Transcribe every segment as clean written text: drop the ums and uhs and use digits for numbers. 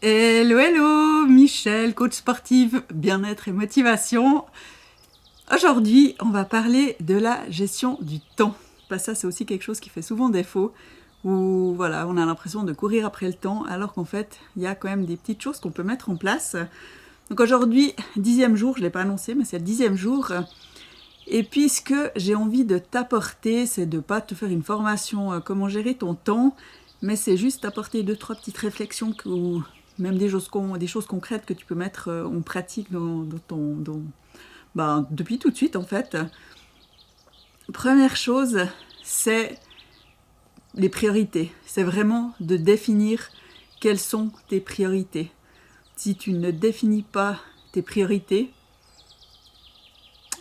Hello, hello, Michel, coach sportive, bien-être et motivation. Aujourd'hui, on va parler de la gestion du temps. Ça, c'est aussi quelque chose qui fait souvent défaut, où voilà, on a l'impression de courir après le temps, alors qu'en fait, il y a quand même des petites choses qu'on peut mettre en place. Donc aujourd'hui, 10e jour, je ne l'ai pas annoncé, mais c'est le 10e jour. Et puis ce que j'ai envie de t'apporter, c'est de ne pas te faire une formation comment gérer ton temps, mais c'est juste t'apporter 2-3 petites réflexions ou même des choses concrètes que tu peux mettre en pratique depuis tout de suite en fait. Première chose, c'est les priorités. C'est vraiment de définir quelles sont tes priorités. Si tu ne définis pas tes priorités,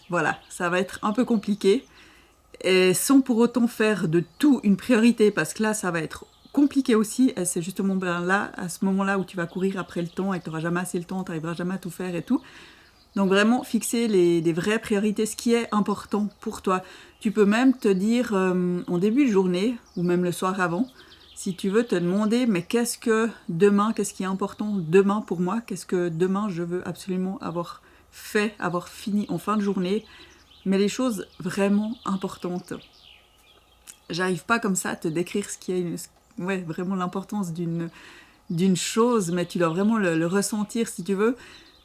voilà, ça va être un peu compliqué. Et sans pour autant faire de tout une priorité, parce que là, ça va être compliqué aussi. Et c'est justement là, à ce moment-là, où tu vas courir après le temps et tu n'auras jamais assez le temps, tu n'arriveras jamais à tout faire et tout. Donc vraiment, fixer des vraies priorités, ce qui est important pour toi. Tu peux même te dire, en début de journée, ou même le soir avant, si tu veux te demander, mais qu'est-ce qui est important demain pour moi? Qu'est-ce que demain je veux absolument avoir fait, avoir fini en fin de journée? Mais les choses vraiment importantes. J'arrive pas comme ça à te décrire ce qui est vraiment l'importance d'une chose, mais tu dois vraiment le ressentir si tu veux,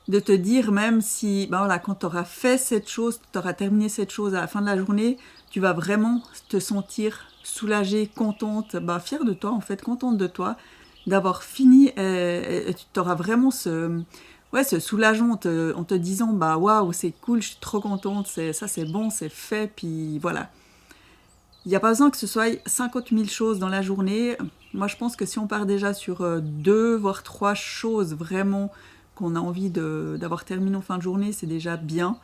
de te dire même si, quand tu auras fait cette chose, tu auras terminé cette chose à la fin de la journée, tu vas vraiment te sentir soulagée, contente, fière de toi en fait, contente de toi, d'avoir fini et tu auras vraiment ce soulagement en te disant waouh, c'est cool, je suis trop contente, c'est bon, c'est fait, puis voilà. Il n'y a pas besoin que ce soit 50 000 choses dans la journée. Moi, je pense que si on part déjà sur 2, voire 3 choses vraiment qu'on a envie d'avoir terminé en fin de journée, c'est déjà bien.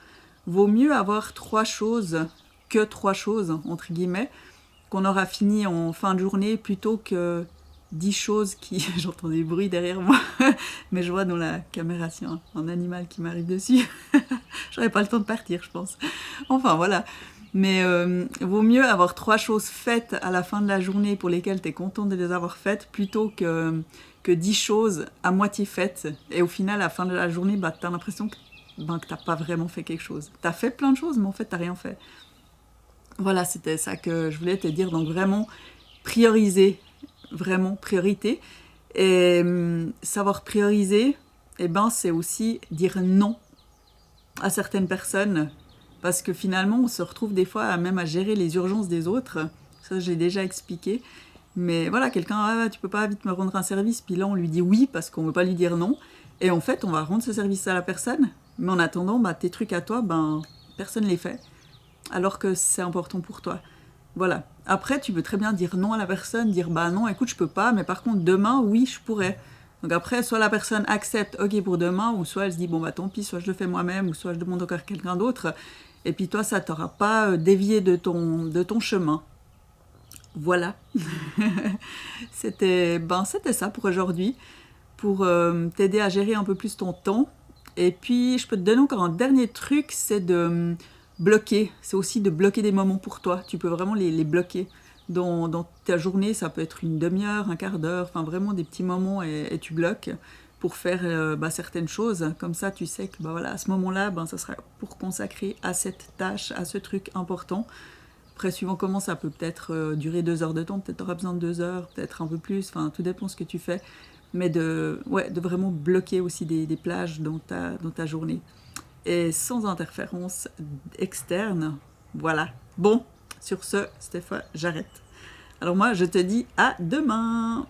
Vaut mieux avoir 3 choses que 3 choses, entre guillemets, qu'on aura fini en fin de journée, plutôt que 10 choses qui... J'entends des bruits derrière moi, mais je vois dans la caméra un animal qui m'arrive dessus. J'aurais pas le temps de partir, je pense. Enfin, voilà. Mais vaut mieux avoir 3 choses faites à la fin de la journée pour lesquelles tu es content de les avoir faites, plutôt que 10 choses à moitié faites. Et au final, à la fin de la journée, tu as l'impression que tu n'as pas vraiment fait quelque chose. Tu as fait plein de choses, mais en fait, tu n'as rien fait. Voilà, c'était ça que je voulais te dire. Donc vraiment, prioriser. Vraiment, priorité. Et savoir prioriser, c'est aussi dire non à certaines personnes. Parce que finalement, on se retrouve des fois même à gérer les urgences des autres. Ça, j'ai déjà expliqué. Mais voilà, quelqu'un, tu peux pas vite me rendre un service, puis là, on lui dit oui parce qu'on veut pas lui dire non. Et en fait, on va rendre ce service à la personne. Mais en attendant, tes trucs à toi, personne les fait. Alors que c'est important pour toi. Voilà. Après, tu peux très bien dire non à la personne, dire non, écoute, je peux pas, mais par contre, demain, oui, je pourrais. Donc après, soit la personne accepte, ok, pour demain, ou soit elle se dit, tant pis, soit je le fais moi-même, ou soit je demande encore à quelqu'un d'autre. Et puis toi, ça t'aura pas dévié de ton chemin. Voilà. C'était ça pour aujourd'hui, pour t'aider à gérer un peu plus ton temps. Et puis, je peux te donner encore un dernier truc, c'est de bloquer. C'est aussi de bloquer des moments pour toi. Tu peux vraiment les bloquer. Dans ta journée, ça peut être une demi-heure, un quart d'heure, enfin vraiment des petits moments et tu bloques pour faire certaines choses. Comme ça, tu sais que à ce moment-là, ça sera pour consacrer à cette tâche, à ce truc important. Après, suivant comment ça peut peut-être durer 2 heures de temps, peut-être tu auras besoin de 2 heures, peut-être un peu plus, enfin tout dépend de ce que tu fais. Mais de vraiment bloquer aussi des plages dans ta journée. Et sans interférence externe. Voilà. Bon, sur ce, Stéphane, j'arrête. Alors moi, je te dis à demain.